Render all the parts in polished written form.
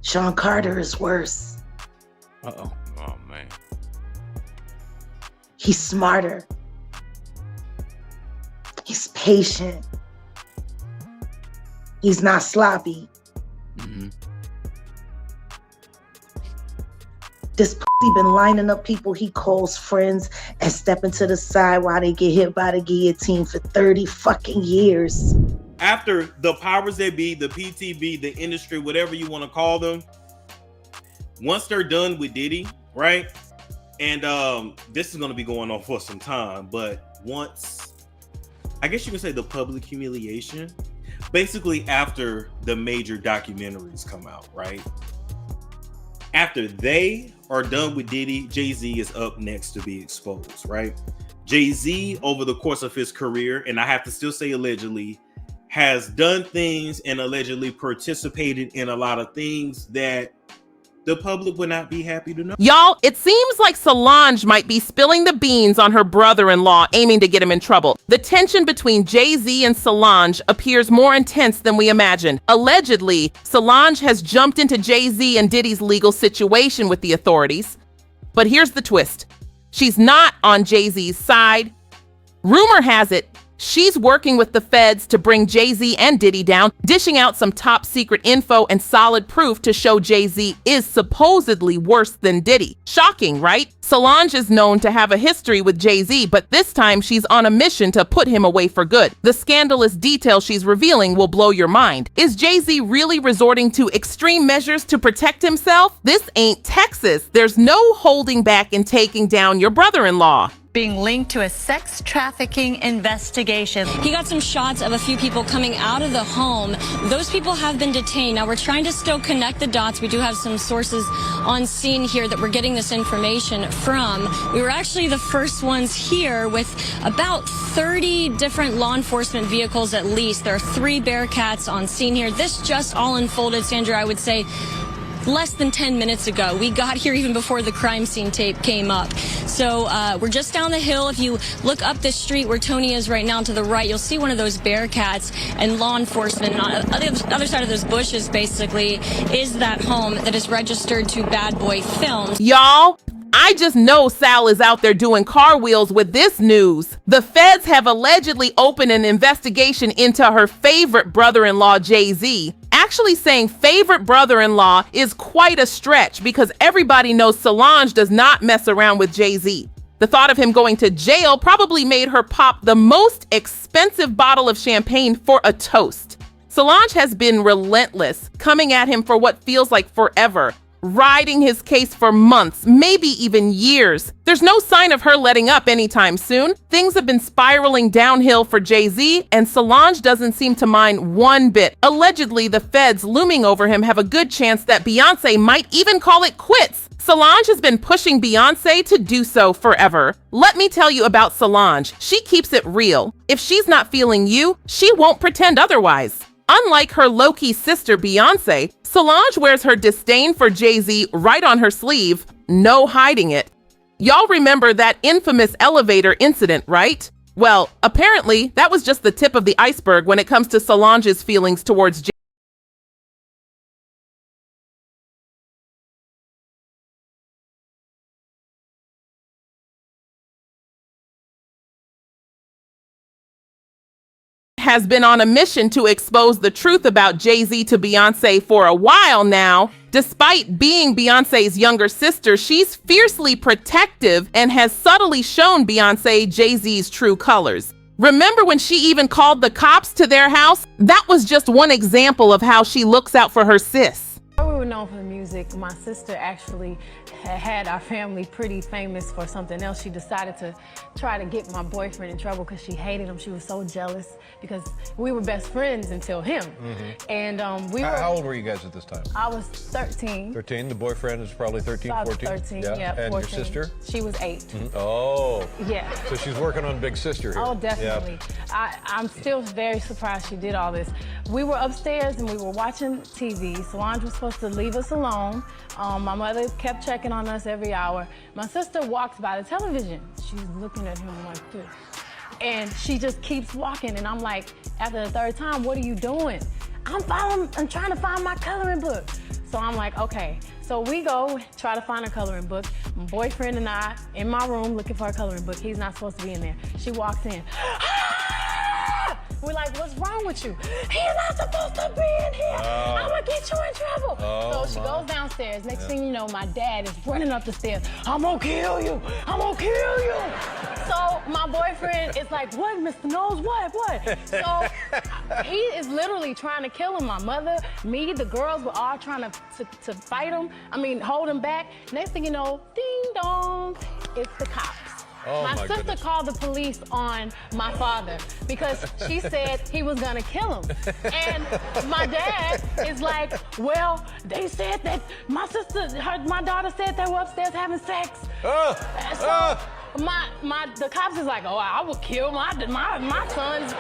Sean Carter is worse. Uh-oh. Oh, man. He's smarter. He's patient. He's not sloppy. Mm-hmm. This been lining up people he calls friends and stepping to the side while they get hit by the guillotine for 30 fucking years. After the powers that be, the PTB, the industry, whatever you want to call them, once they're done with Diddy, right? And this is going to be going on for some time, but once, I guess you can say the public humiliation, basically after the major documentaries come out, right? After they are done with Diddy, Jay-Z is up next to be exposed, right? Jay-Z, over the course of his career, and I have to still say allegedly, has done things and allegedly participated in a lot of things that the public would not be happy to know. Y'all, it seems like Solange might be spilling the beans on her brother-in-law, aiming to get him in trouble. The tension between Jay-Z and Solange appears more intense than we imagined. Allegedly, Solange has jumped into Jay-Z and Diddy's legal situation with the authorities. But here's the twist. She's not on Jay-Z's side. Rumor has it, she's working with the feds to bring Jay-Z and Diddy down, dishing out some top secret info and solid proof to show Jay-Z is supposedly worse than Diddy. Shocking, right? Solange is known to have a history with Jay-Z, but this time she's on a mission to put him away for good. The scandalous detail she's revealing will blow your mind. Is Jay-Z really resorting to extreme measures to protect himself? This ain't Texas. There's no holding back in taking down your brother-in-law. Being linked to a sex trafficking investigation. He got some shots of a few people coming out of the home. Those people have been detained. Now we're trying to still connect the dots. We do have some sources on scene here that we're getting this information from. We were actually the first ones here with about 30 different law enforcement vehicles at least. There are 3 Bearcats on scene here. This just all unfolded, Sandra, I would say, less than 10 minutes ago. We got here even before the crime scene tape came up. So we're just down the hill. If you look up this street where Tony is right now to the right, you'll see one of those Bearcats and law enforcement. And on the other side of those bushes, basically, is that home that is registered to Bad Boy Films. Y'all, I just know Sal is out there doing car wheels with this news. The feds have allegedly opened an investigation into her favorite brother-in-law, Jay-Z. Actually saying favorite brother-in-law is quite a stretch because everybody knows Solange does not mess around with Jay-Z. The thought of him going to jail probably made her pop the most expensive bottle of champagne for a toast. Solange has been relentless, coming at him for what feels like forever, riding his case for months, maybe even years. There's no sign of her letting up anytime soon. Things have been spiraling downhill for Jay-Z, and Solange doesn't seem to mind one bit. Allegedly, the feds looming over him have a good chance that Beyoncé might even call it quits. Solange has been pushing Beyoncé to do so forever. Let me tell you about Solange. She keeps it real. If she's not feeling you, she won't pretend otherwise. Unlike her low-key sister Beyoncé, Solange wears her disdain for Jay-Z right on her sleeve, no hiding it. Y'all remember that infamous elevator incident, right? Well, apparently that was just the tip of the iceberg when it comes to Solange's feelings towards Jay-Z. Has been on a mission to expose the truth about Jay-Z to Beyoncé for a while now. Despite being Beyoncé's younger sister, she's fiercely protective and has subtly shown Beyoncé Jay-Z's true colors. Remember when she even called the cops to their house? That was just one example of how she looks out for her sis. We were known for music. My sister actually had our family pretty famous for something else. She decided to try to get my boyfriend in trouble because she hated him. She was so jealous because we were best friends until him. Mm-hmm. And How old were you guys at this time? I was 13. 13. The boyfriend is probably 13, I was 14? 13, Yeah. yeah, And 14. your sister? She was 8. Mm-hmm. Oh. Yeah. So she's working on big sister here. Oh, definitely. Yeah. I'm still very surprised she did all this. We were upstairs and we were watching TV. Solange was supposed to leave us alone. My mother kept checking on us every hour. My sister walks by the television. She's looking at him like this. And she just keeps walking. And I'm like, after the third time, what are you doing? I'm trying to find my coloring book. So I'm like, okay. So we go try to find a coloring book. My boyfriend and I in my room looking for a coloring book. He's not supposed to be in there. She walks in. We're like, what's wrong with you? He's not supposed to be in here. I'm gonna get you in trouble. So she goes downstairs. Next thing you know, my dad is running up the stairs. I'm gonna kill you. I'm gonna kill you. So my boyfriend is like, what, Mr. Knowles, what? So he is literally trying to kill him. My mother, me, the girls were all trying to fight him. I mean, hold him back. Next thing you know, ding dong, it's the cops. My sister goodness. called the police on my father because she said he was gonna kill him. And my dad is like, well, they said that my daughter said they were upstairs having sex. So the cops is like, oh, I would kill my sons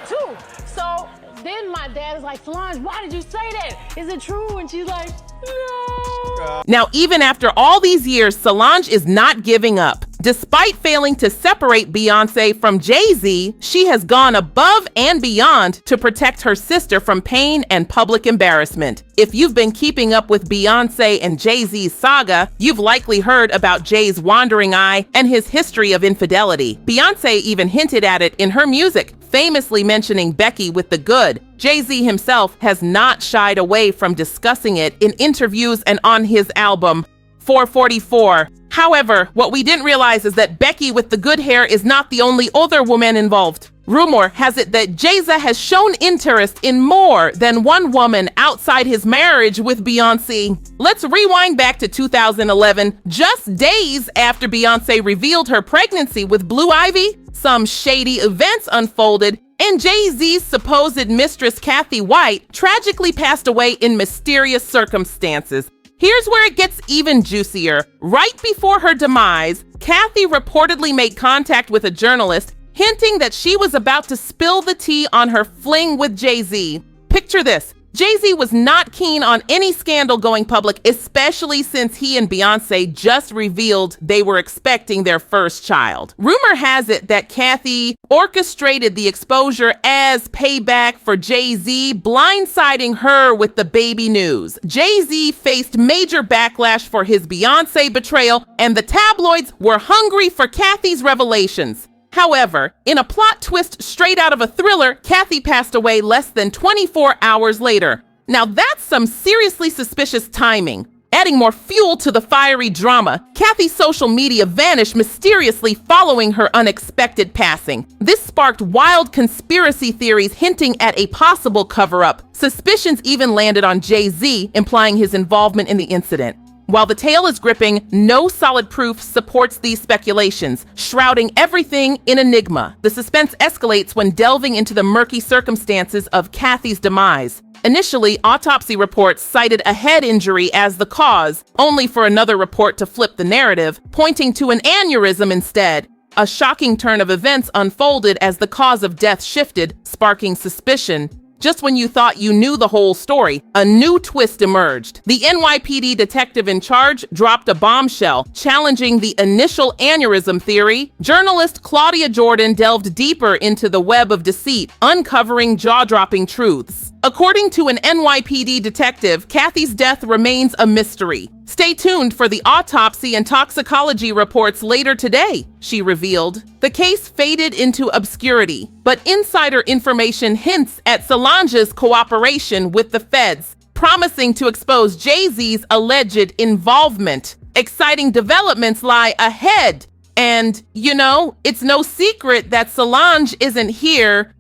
too. So then my dad is like, Solange, why did you say that? Is it true? And she's like, no. Now, even after all these years, Solange is not giving up. Despite failing to separate Beyoncé from Jay-Z, she has gone above and beyond to protect her sister from pain and public embarrassment. If you've been keeping up with Beyoncé and Jay-Z's saga, you've likely heard about Jay's wandering eye and his history of infidelity. Beyoncé even hinted at it in her music, famously mentioning Becky with the Good. Jay-Z himself has not shied away from discussing it in interviews and on his album 444. However, what we didn't realize is that Becky with the good hair is not the only other woman involved. Rumor has it that Jay-Z has shown interest in more than one woman outside his marriage with Beyoncé. Let's rewind back to 2011, just days after Beyoncé revealed her pregnancy with Blue Ivy. Some shady events unfolded, and Jay-Z's supposed mistress Kathy White tragically passed away in mysterious circumstances. Here's where it gets even juicier. Right before her demise, Kathy reportedly made contact with a journalist, hinting that she was about to spill the tea on her fling with Jay-Z. Picture this. Jay-Z was not keen on any scandal going public, especially since he and Beyoncé just revealed they were expecting their first child. Rumor has it that Kathy orchestrated the exposure as payback for Jay-Z blindsiding her with the baby news. Jay-Z faced major backlash for his Beyoncé betrayal, and the tabloids were hungry for Kathy's revelations. However, in a plot twist straight out of a thriller, Kathy passed away less than 24 hours later. Now that's some seriously suspicious timing. Adding more fuel to the fiery drama, Kathy's social media vanished mysteriously following her unexpected passing. This sparked wild conspiracy theories hinting at a possible cover-up. Suspicions even landed on Jay-Z, implying his involvement in the incident. While the tale is gripping, no solid proof supports these speculations, shrouding everything in enigma. The suspense escalates when delving into the murky circumstances of Kathy's demise. Initially, autopsy reports cited a head injury as the cause, only for another report to flip the narrative, pointing to an aneurysm instead. A shocking turn of events unfolded as the cause of death shifted, sparking suspicion. Just when you thought you knew the whole story, a new twist emerged. The NYPD detective in charge dropped a bombshell, challenging the initial aneurysm theory. Journalist Claudia Jordan delved deeper into the web of deceit, uncovering jaw-dropping truths. According to an NYPD detective, Kathy's death remains a mystery. Stay tuned for the autopsy and toxicology reports later today, she revealed. The case faded into obscurity, but insider information hints at Solange's cooperation with the feds, promising to expose Jay-Z's alleged involvement. Exciting developments lie ahead. And, you know, it's no secret that Solange isn't here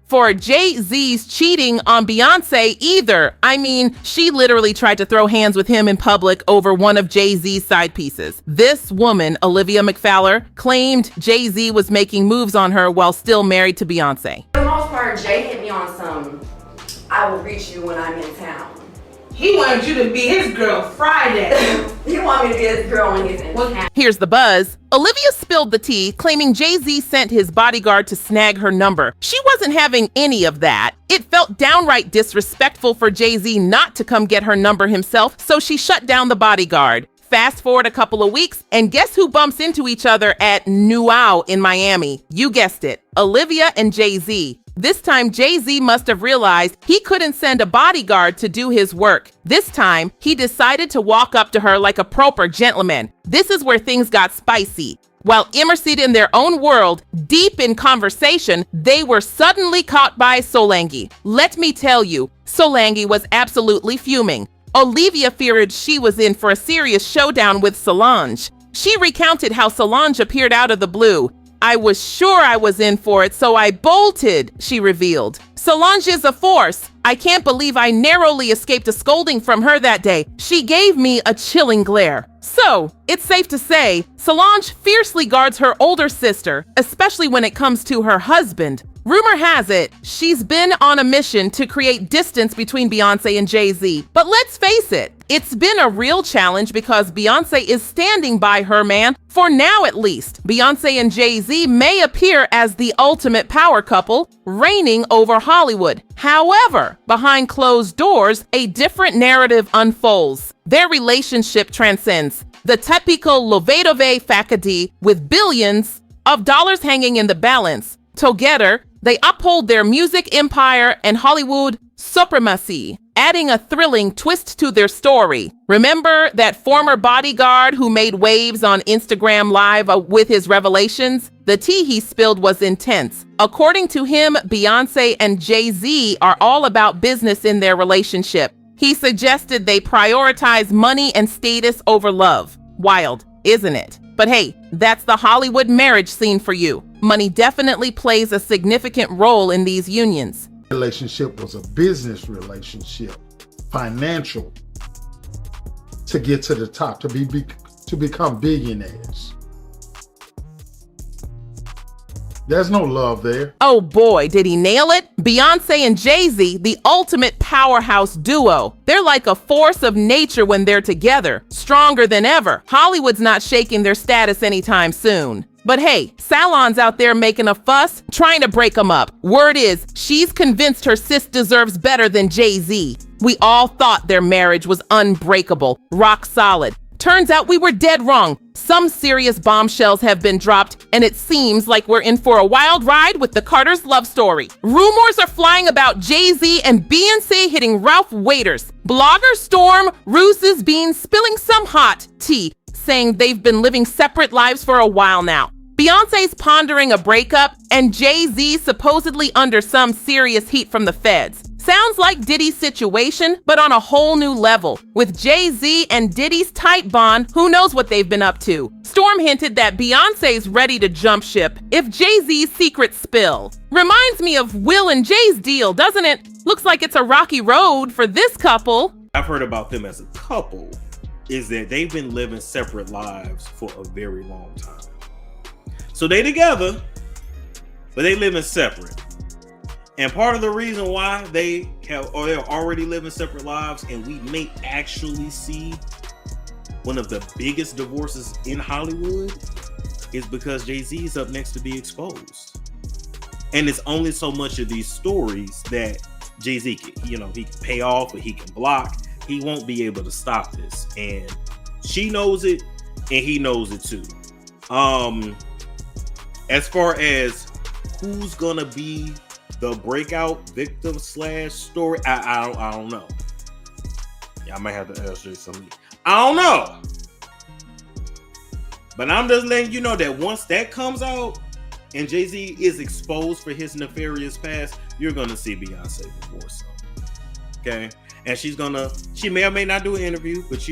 for Jay-Z's cheating on Beyoncé either. I mean, she literally tried to throw hands with him in public over one of Jay-Z's side pieces. This woman, Olivia McFowler, claimed Jay-Z was making moves on her while still married to Beyoncé. For the most part, Jay hit me on some, I will reach you when I'm in town. He wanted you to be his girl Friday. He wanted me to be his girl when he's in town. Here's the buzz. Olivia spilled the tea, claiming Jay-Z sent his bodyguard to snag her number. She wasn't having any of that. It felt downright disrespectful for Jay-Z not to come get her number himself, so she shut down the bodyguard. Fast forward a couple of weeks, and guess who bumps into each other at Nuau in Miami? You guessed it, Olivia and Jay-Z. This time, Jay-Z must have realized he couldn't send a bodyguard to do his work. This time, he decided to walk up to her like a proper gentleman. This is where things got spicy. While immersed in their own world, deep in conversation, they were suddenly caught by Solange. Let me tell you, Solange was absolutely fuming. Olivia feared she was in for a serious showdown with Solange. She recounted how Solange appeared out of the blue. "I was sure I was in for it, so I bolted," she revealed. "Solange is a force. I can't believe I narrowly escaped a scolding from her that day. She gave me a chilling glare." So, it's safe to say, Solange fiercely guards her older sister, especially when it comes to her husband. Rumor has it, she's been on a mission to create distance between Beyoncé and Jay-Z. But let's face it, it's been a real challenge because Beyoncé is standing by her man, for now at least. Beyoncé and Jay-Z may appear as the ultimate power couple, reigning over Hollywood. However, behind closed doors, a different narrative unfolds. Their relationship transcends the typical Lovedove facade with billions of dollars hanging in the balance. Together, they uphold their music empire and Hollywood supremacy, adding a thrilling twist to their story. Remember that former bodyguard who made waves on Instagram Live with his revelations? The tea he spilled was intense. According to him, Beyoncé and Jay-Z are all about business in their relationship. He suggested they prioritize money and status over love. Wild, isn't it? But hey, that's the Hollywood marriage scene for you. Money definitely plays a significant role in these unions. Relationship was a business relationship, financial, to get to the top, to become billionaires. There's no love there. Oh boy, did he nail it? Beyoncé and Jay-Z, the ultimate powerhouse duo. They're like a force of nature when they're together, stronger than ever. Hollywood's not shaking their status anytime soon. But hey, Salon's out there making a fuss, trying to break them up. Word is, she's convinced her sis deserves better than Jay-Z. We all thought their marriage was unbreakable, rock solid. Turns out we were dead wrong. Some serious bombshells have been dropped, and it seems like we're in for a wild ride with the Carters' love story. Rumors are flying about Jay-Z and Beyoncé hitting Ralph Waiters. Blogger Storm Rooses Bean spilling some hot tea, saying they've been living separate lives for a while now. Beyoncé's pondering a breakup, and Jay-Z supposedly under some serious heat from the feds. Sounds like Diddy's situation, but on a whole new level. With Jay-Z and Diddy's tight bond, who knows what they've been up to? Storm hinted that Beyoncé's ready to jump ship if Jay-Z's secrets spill. Reminds me of Will and Jay's deal, doesn't it? Looks like it's a rocky road for this couple. I've heard about them as a couple is that they've been living separate lives for a very long time. So they together, but they living separate. And part of the reason why they're already living separate lives, and we may actually see one of the biggest divorces in Hollywood, is because Jay-Z is up next to be exposed. And it's only so much of these stories that Jay-Z can, he can pay off or he can block. He won't be able to stop this. And she knows it, and he knows it too. As far as who's gonna be the breakout victim / story, I don't know. Yeah, I might have to ask you something. I don't know. But I'm just letting you know that once that comes out and Jay-Z is exposed for his nefarious past, you're gonna see Beyonce before so. Okay? And she may or may not do an interview, but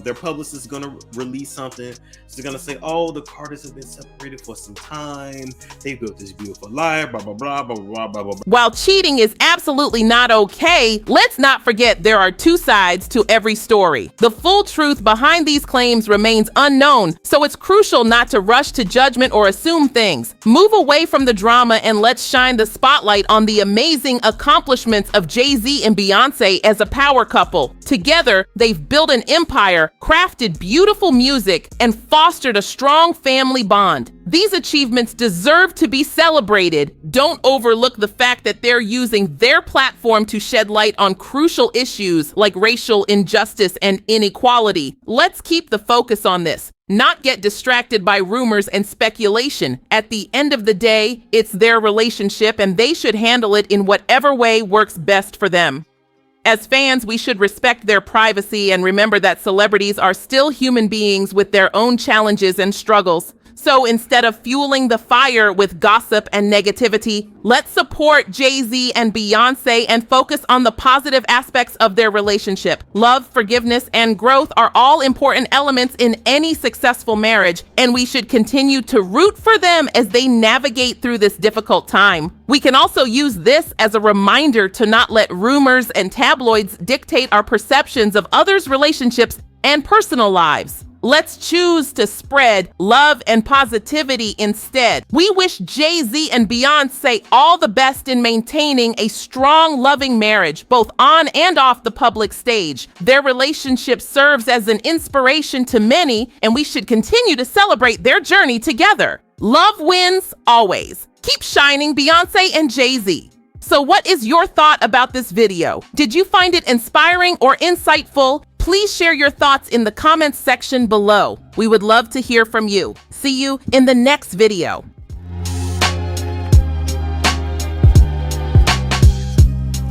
their publicist is gonna release something. She's gonna say, "Oh, the Carters have been separated for some time. They built this beautiful life, blah, blah, blah, blah, blah, blah, blah." While cheating is absolutely not okay, let's not forget there are two sides to every story. The full truth behind these claims remains unknown, so it's crucial not to rush to judgment or assume things. Move away from the drama and let's shine the spotlight on the amazing accomplishments of Jay-Z and Beyoncé as a power couple. Together, they've built an empire, crafted beautiful music, and fostered a strong family bond. These achievements deserve to be celebrated. Don't overlook the fact that they're using their platform to shed light on crucial issues like racial injustice and inequality. Let's keep the focus on this. not get distracted by rumors and speculation. At the end of the day, it's their relationship and they should handle it in whatever way works best for them. As fans, we should respect their privacy and remember that celebrities are still human beings with their own challenges and struggles. So instead of fueling the fire with gossip and negativity, let's support Jay-Z and Beyoncé and focus on the positive aspects of their relationship. Love, forgiveness, and growth are all important elements in any successful marriage, and we should continue to root for them as they navigate through this difficult time. We can also use this as a reminder to not let rumors and tabloids dictate our perceptions of others' relationships and personal lives. Let's choose to spread love and positivity instead. We wish Jay-Z and Beyoncé all the best in maintaining a strong, loving marriage, both on and off the public stage. Their relationship serves as an inspiration to many, and we should continue to celebrate their journey together. Love wins always. Keep shining, Beyoncé and Jay-Z. So what is your thought about this video? Did you find it inspiring or insightful? Please share your thoughts in the comments section below. We would love to hear from you. See you in the next video.